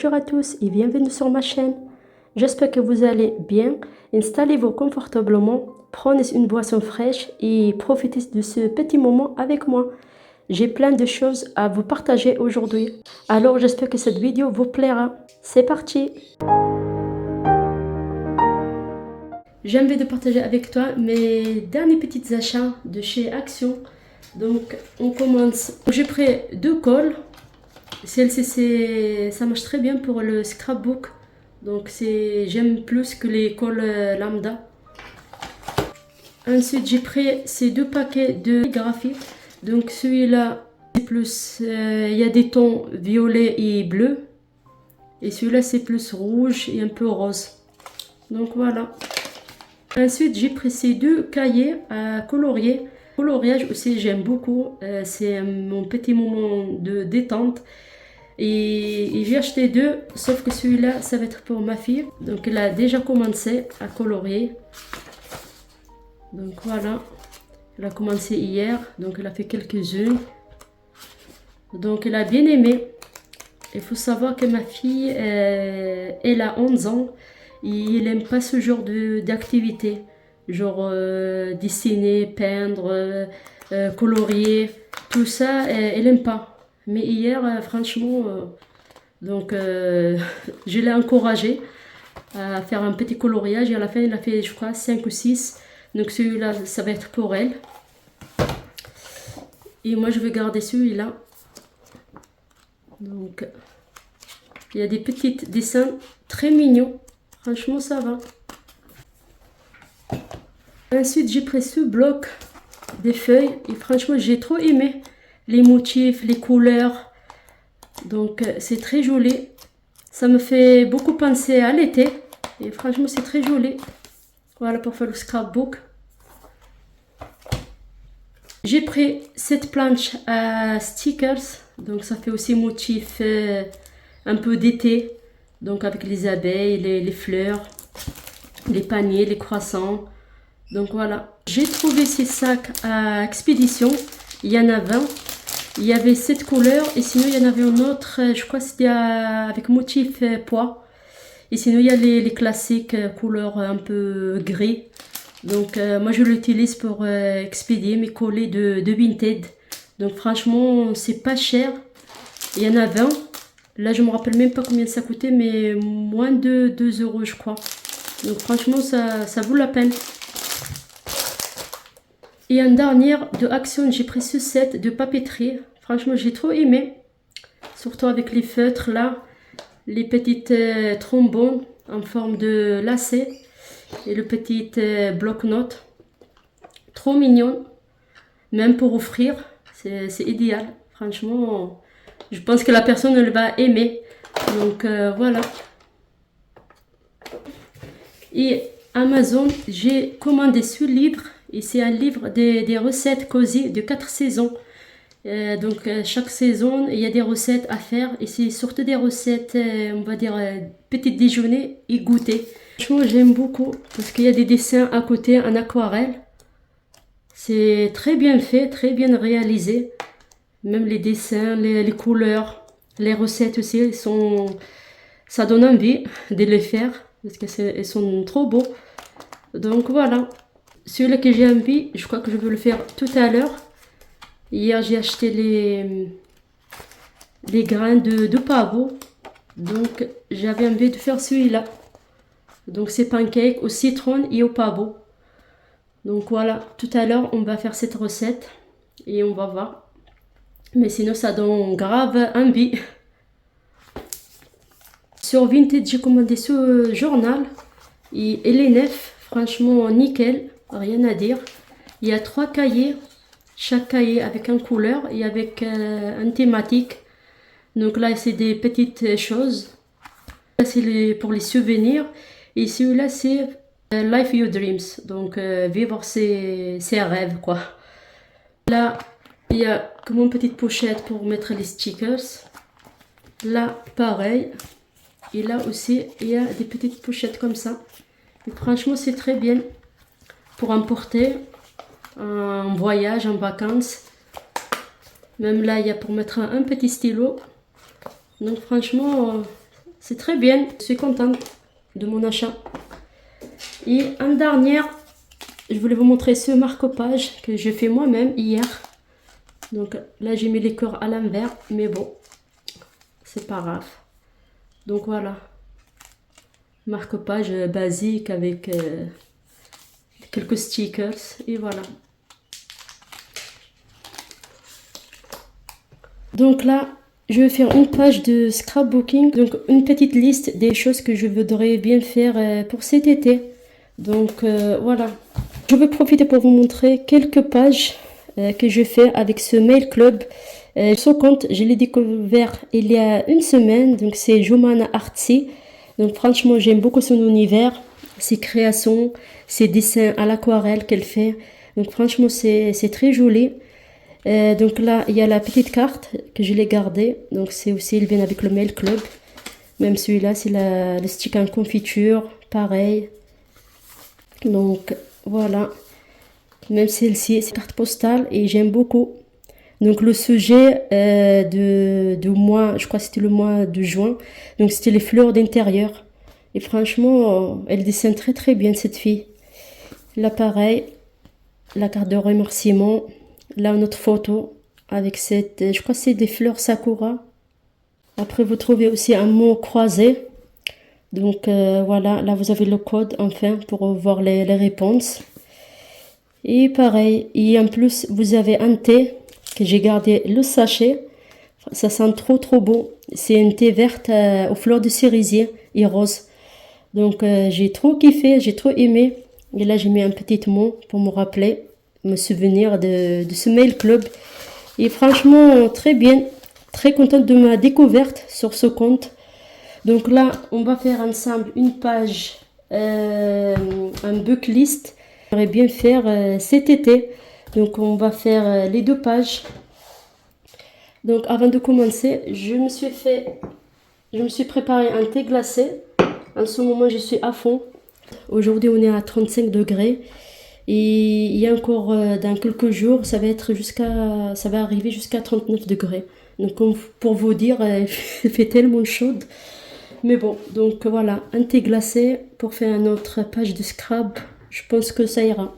Bonjour à tous et bienvenue sur ma chaîne. J'espère que vous allez bien. Installez-vous confortablement, prenez une boisson fraîche et profitez de ce petit moment avec moi. J'ai plein de choses à vous partager aujourd'hui. Alors j'espère que cette vidéo vous plaira. C'est parti! J'ai envie de partager avec toi mes derniers petits achats de chez Action. Donc on commence. J'ai pris 2 colles. Celle-ci, ça marche très bien pour le scrapbook. Donc j'aime plus que les colles lambda. Ensuite, j'ai pris ces 2 paquets de graphite. Donc celui-là, c'est plus, il y a des tons violet et bleu. Et celui-là, c'est plus rouge et un peu rose. Donc voilà. Ensuite, j'ai pris ces 2 cahiers à colorier. Coloriage aussi, j'aime beaucoup. C'est mon petit moment de détente. Et j'ai acheté 2, sauf que celui-là, ça va être pour ma fille. Donc, elle a déjà commencé à colorier. Donc, voilà. Elle a commencé hier. Donc, elle a fait quelques-unes. Donc, elle a bien aimé. Il faut savoir que ma fille, elle a 11 ans. Et elle n'aime pas ce genre d'activité. Genre dessiner, peindre, colorier. Tout ça, elle n'aime pas. Mais hier, franchement, je l'ai encouragée à faire un petit coloriage. Et à la fin, elle a fait, je crois, 5 ou 6. Donc celui-là, ça va être pour elle. Et moi, je vais garder celui-là. Donc, il y a des petits dessins très mignons. Franchement, ça va. Ensuite, j'ai pris ce bloc des feuilles. Et franchement, j'ai trop aimé les motifs, les couleurs. Donc, c'est très joli. Ça me fait beaucoup penser à l'été. Et franchement, c'est très joli. Voilà pour faire le scrapbook. J'ai pris cette planche à stickers. Donc, ça fait aussi motif un peu d'été. Donc, avec les abeilles, les fleurs, les paniers, les croissants. Donc, voilà. J'ai trouvé ces sacs à Expédition. Il y en a 20. Il y avait cette couleur et sinon il y en avait une autre, je crois que c'était avec motif pois. Et sinon il y a les classiques couleur un peu gris. Donc moi je l'utilise pour expédier mes colis de Vinted. Donc franchement c'est pas cher. Il y en a 20. Là je me rappelle même pas combien ça coûtait mais moins de 2 € je crois. Donc franchement ça vaut la peine. Et en dernière de Action, j'ai pris ce set de papeterie. Franchement, j'ai trop aimé. Surtout avec les feutres là. Les petites trombones en forme de lacet. Et le petit bloc-notes. Trop mignon. Même pour offrir, c'est idéal. Franchement, je pense que la personne elle va aimer. Donc voilà. Et Amazon, j'ai commandé ce livre. Et c'est un livre des recettes cosy de 4 saisons. Donc chaque saison, il y a des recettes à faire. Et c'est surtout des recettes, on va dire, petit déjeuner et goûter. Franchement, j'aime beaucoup parce qu'il y a des dessins à côté en aquarelle. C'est très bien fait, très bien réalisé. Même les dessins, les couleurs, les recettes aussi, ça donne envie de les faire. Parce qu'elles sont trop beaux. Donc voilà. Celui-là que j'ai envie, je crois que je vais le faire tout à l'heure. Hier, j'ai acheté les grains de pavot. Donc, j'avais envie de faire celui-là. Donc, c'est pancakes au citron et au pavot. Donc, voilà. Tout à l'heure, on va faire cette recette. Et on va voir. Mais sinon, ça donne grave envie. Sur Vinted, j'ai commandé ce journal. Et il est neuf. Franchement, nickel. Rien à dire. Il y a 3 cahiers. Chaque cahier avec une couleur et avec une thématique. Donc là, c'est des petites choses. Là, c'est pour les souvenirs. Et celui-là, c'est Life Your Dreams. Donc, vivre ses rêves, quoi. Là, il y a comme une petite pochette pour mettre les stickers. Là, pareil. Et là aussi, il y a des petites pochettes comme ça. Et franchement, c'est très bien pour emporter en voyage, en vacances. Même là, il y a pour mettre un petit stylo. Donc franchement, C'est très bien, je suis contente de mon achat. Et en dernière, je voulais vous montrer ce marque-page que j'ai fait moi-même hier. Donc là, j'ai mis les cœurs à l'envers, mais bon, c'est pas grave. Donc voilà, marque-page basique avec quelques stickers et voilà. Donc là, je vais faire une page de scrapbooking, donc une petite liste des choses que je voudrais bien faire pour cet été. Donc voilà, je vais profiter pour vous montrer quelques pages que je fais avec ce mail club. Son compte, je l'ai découvert il y a une semaine, donc c'est Jomana Artsy. Donc franchement, j'aime beaucoup son univers, ses créations, ses dessins à l'aquarelle qu'elle fait. Donc franchement, c'est très joli. Donc là, il y a la petite carte que je l'ai gardée. Donc c'est aussi, il vient avec le mail club. Même celui-là, c'est le stick en confiture, pareil. Donc voilà. Même celle-ci, c'est carte postale et j'aime beaucoup. Donc le sujet de mois, je crois que c'était le mois de juin. Donc c'était les fleurs d'intérieur. Et franchement, elle dessine très très bien cette fille. Là pareil, la carte de remerciement. Là notre photo avec cette, je crois que c'est des fleurs sakura. Après vous trouvez aussi un mot croisé. Donc voilà, là vous avez le code enfin pour voir les réponses. Et pareil, et en plus vous avez un thé que j'ai gardé le sachet. Ça sent trop trop beau. C'est un thé verte aux fleurs de cerisier et rose. Donc j'ai trop kiffé, j'ai trop aimé. Et là j'ai mis un petit mot pour me rappeler, me souvenir de ce mail club. Et franchement très bien, très contente de ma découverte sur ce compte. Donc là on va faire ensemble une page, un book list. J'aimerais bien faire cet été. Donc on va faire les deux pages. Donc avant de commencer, je me suis préparé un thé glacé. En ce moment, je suis à fond. Aujourd'hui, on est à 35 degrés. Et il y a encore dans quelques jours, ça va arriver jusqu'à 39 degrés. Donc pour vous dire, il fait tellement chaud. Mais bon, donc voilà, un thé glacé pour faire une autre page de scrap. Je pense que ça ira.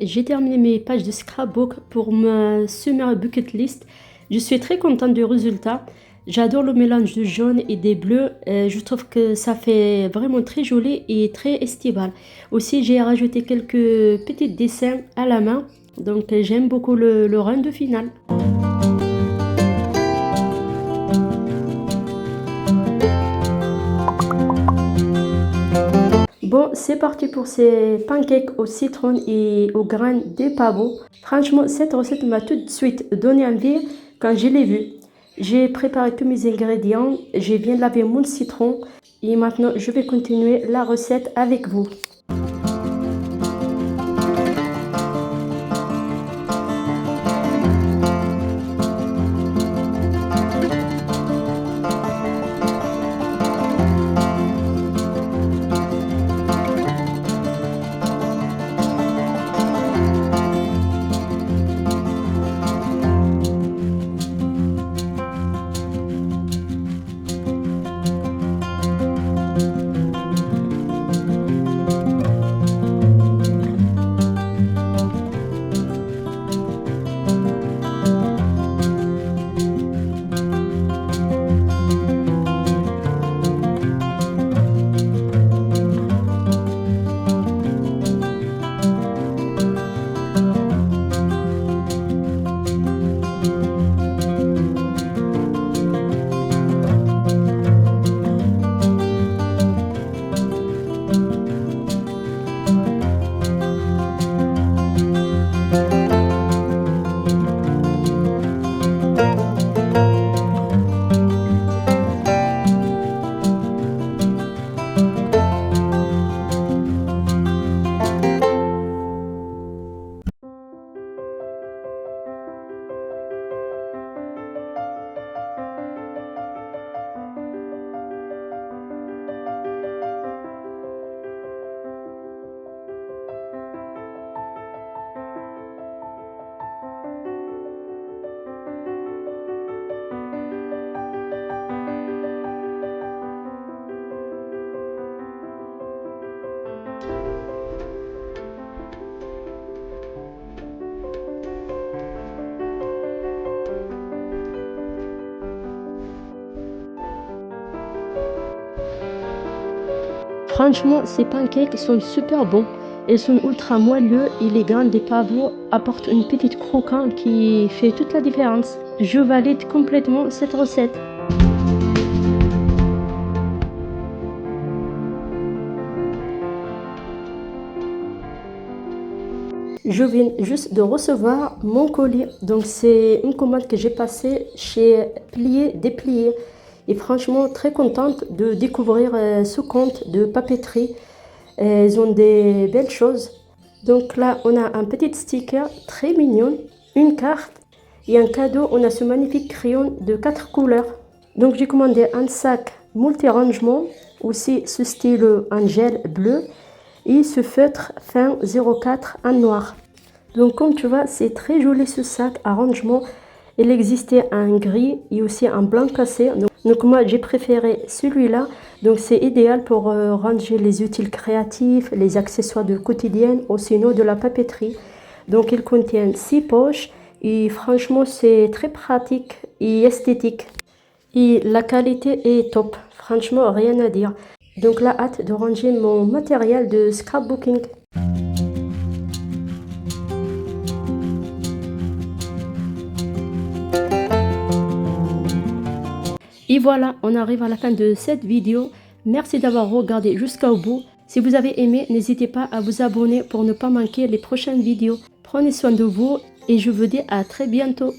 est, j'ai terminé mes pages de scrapbook pour ma summer bucket list. Je suis très contente du résultat. J'adore le mélange de jaune et des bleus. Je trouve que ça fait vraiment très joli et très estival. Aussi, j'ai rajouté quelques petits dessins à la main. Donc, j'aime beaucoup le rendu final. Bon, c'est parti pour ces pancakes au citron et aux graines de pavot. Franchement, cette recette m'a tout de suite donné envie quand je l'ai vue. J'ai préparé tous mes ingrédients, j'ai bien lavé mon citron et maintenant je vais continuer la recette avec vous. Franchement, ces pancakes sont super bons. Ils sont ultra moelleux et les graines des pavots apportent une petite croquante qui fait toute la différence. Je valide complètement cette recette. Je viens juste de recevoir mon colis. Donc c'est une commande que j'ai passée chez Plié Déplié. Et franchement, très contente de découvrir ce compte de papeterie. Ils ont des belles choses. Donc là, on a un petit sticker très mignon, une carte et un cadeau. On a ce magnifique crayon de 4 couleurs. Donc j'ai commandé un sac multi-rangement, aussi ce stylo en gel bleu et ce feutre fin 04 en noir. Donc comme tu vois, c'est très joli ce sac à rangement. Il existait un gris et aussi un blanc cassé. Donc moi j'ai préféré celui-là. Donc c'est idéal pour ranger les utiles créatifs, les accessoires de quotidien ou sinon de la papeterie. Donc il contient 6 poches et franchement c'est très pratique et esthétique. Et la qualité est top, franchement rien à dire. Donc là, hâte de ranger mon matériel de scrapbooking. Et voilà, on arrive à la fin de cette vidéo. Merci d'avoir regardé jusqu'au bout. Si vous avez aimé, n'hésitez pas à vous abonner pour ne pas manquer les prochaines vidéos. Prenez soin de vous et je vous dis à très bientôt.